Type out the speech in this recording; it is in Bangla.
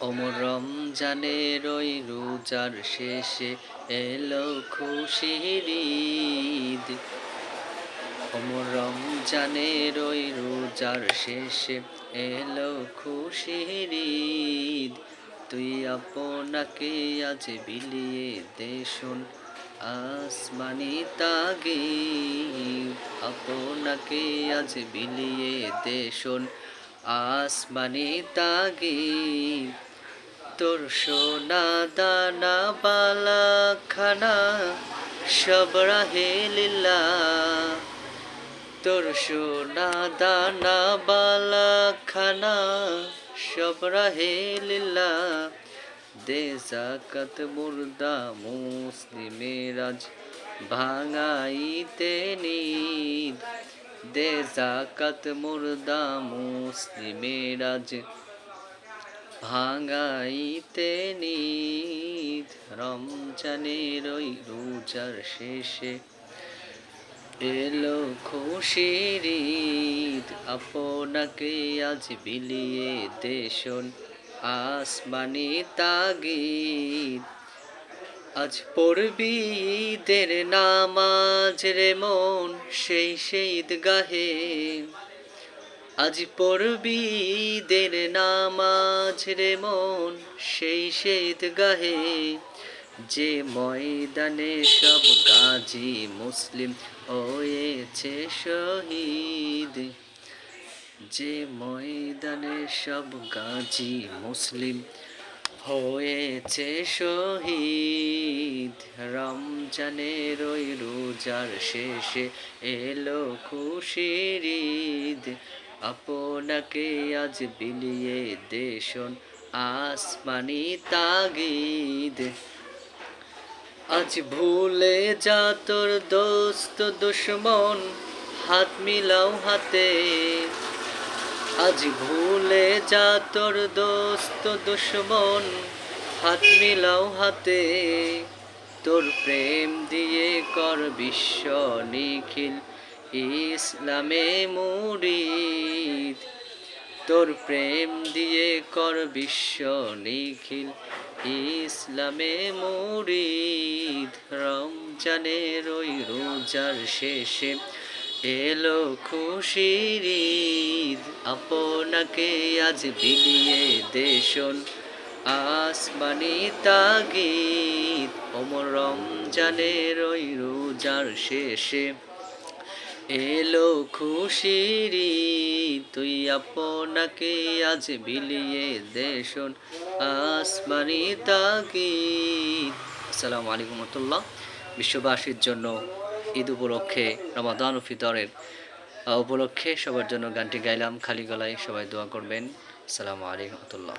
অমর রমজানের ওই রোজার শেষে এলো খুশির ঈদ। অমর রমজানের ওই রোজার শেষে এলো খুশির ঈদ। তুই আপনাকে আজ বিলিয়ে দে শোন আসমানি তাগিদ। আপনাকে আজ বিলিয়ে দে শোন আসমানি তাগিদ। তোর সোনা দানা বালা খানা সব রাহে লীলা। তোর সোনা দানা বালা খানা সব রাহে লীলা। দে যাকাত মুর্দা মুসলিমের আজ ভাঙাইতে নিদ। দে যাকাত মুর্দা মুসলিমের আজ ভাঙাইতে নিদ। রমজানের ওই রোজার শেষে এলো খুশির ঈদ। আপনাকে আজ বিলিয়ে দে শোন আসমানি তাগিদ। আজ পড়বি ঈদের নামাজ রে মন সেই ঈদগাহে। আজ পড়বি ঈদের নামাজ রে মন সেই ঈদগাহে। যে ময়দানে সব গাজী মুসলিম হয়েছে শহীদ। যে ময়দানে সব গাজী মুসলিম হয়েছে শহীদ। রমজানের ওই রোজার শেষে এলো খুশির ঈদ। আপনাকে আজ বিলিয়ে দে শোন আসমানি তাগিদ। আজ ভুলে যা তোর দোস্ত দুশ্মন হাত মিলাও হাতে। আজ ভুলে যা তোর দোস্ত দুশ্মন হাত মিলাও হাতে। তোর প্রেম দিয়ে কর বিশ্ব নিখিল ইসলামে মুরিদ। তোর প্রেম দিয়ে কর বিশ্ব নিখিল ইসলামে মুরিদ। রমজানের ওই রোজার শেষে এলো খুশির ঈদ। আপনাকে আজ বিলিয়ে দে শোন আসমানি তাগিদ। অমর রমজানের ওই রোজার শেষে এলো খুশির ঈদ। তুই আপনাকে আজ বিলিয়ে দে শোন আসমানি তাগিদ। আসসালামু আলাইকুম রহমতুল্লাহ। বিশ্ববাসীর জন্য ঈদ উপলক্ষে রমাদান ও ফিতরের উপলক্ষে সবার জন্য গানটি গাইলাম খালি গলায়। সবাই দোয়া করবেন। আসসালামু আলাইকুম রহমতুল্লাহ।